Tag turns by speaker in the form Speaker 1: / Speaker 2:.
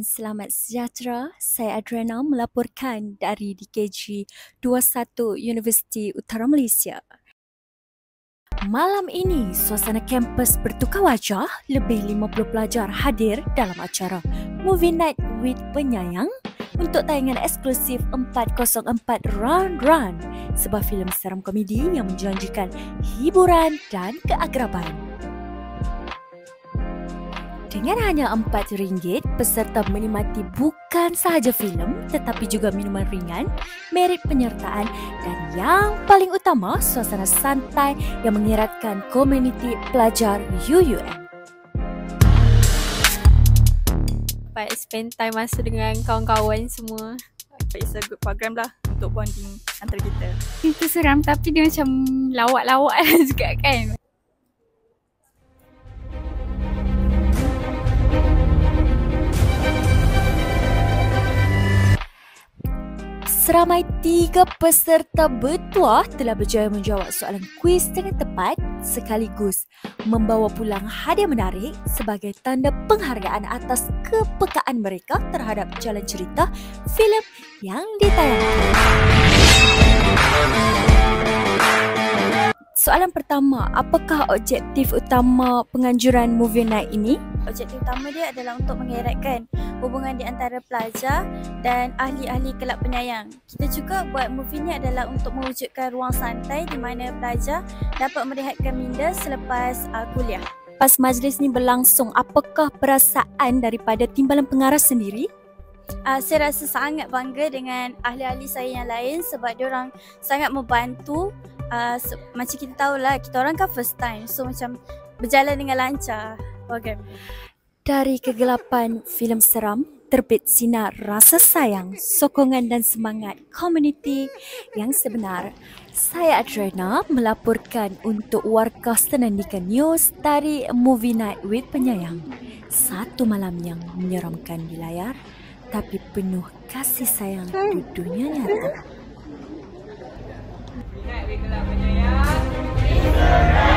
Speaker 1: Selamat sejahtera, saya Adriana melaporkan dari DKJ 21 Universiti Utara Malaysia. Malam ini, suasana kampus bertukar wajah. Lebih 50 pelajar hadir dalam acara Movie Night with Penyayang untuk tayangan eksklusif 404 Run Run, sebuah filem seram komedi yang menjanjikan hiburan dan keakraban. Dengan hanya RM4, peserta menikmati bukan sahaja filem tetapi juga minuman ringan, merit penyertaan dan yang paling utama, suasana santai yang mengeratkan komuniti pelajar UUM.
Speaker 2: Dapat spend time masa dengan kawan-kawan semua.
Speaker 3: It's a good program lah untuk bonding antara kita.
Speaker 2: Itu seram tapi dia macam lawak-lawak juga kan.
Speaker 1: Seramai 3 peserta bertuah telah berjaya menjawab soalan kuis dengan tepat sekaligus membawa pulang hadiah menarik sebagai tanda penghargaan atas kepekaan mereka terhadap jalan cerita filem yang ditayangkan. Soalan pertama, apakah objektif utama penganjuran Movie Night ini?
Speaker 4: Objektif utama dia adalah untuk mengeratkan hubungan di antara pelajar dan ahli-ahli kelab penyayang. Kita juga buat movie ni adalah untuk mewujudkan ruang santai di mana pelajar dapat merehatkan minda selepas kuliah.
Speaker 1: Pas majlis ni berlangsung, apakah perasaan daripada timbalan pengarah sendiri?
Speaker 4: Saya rasa sangat bangga dengan ahli-ahli saya yang lain sebab diorang sangat membantu. Macam kita tahulah, kita orang kan first time, so macam berjalan dengan lancar program.
Speaker 1: Dari kegelapan filem seram terbit sinar rasa sayang, sokongan dan semangat komuniti yang sebenar. Saya Adriana melaporkan untuk Warkah Senandika News dari Movie Night with Penyayang. Satu malam yang menyeramkan di layar tapi penuh kasih sayang di dunia nyata.
Speaker 3: Movie Night with Penyayang.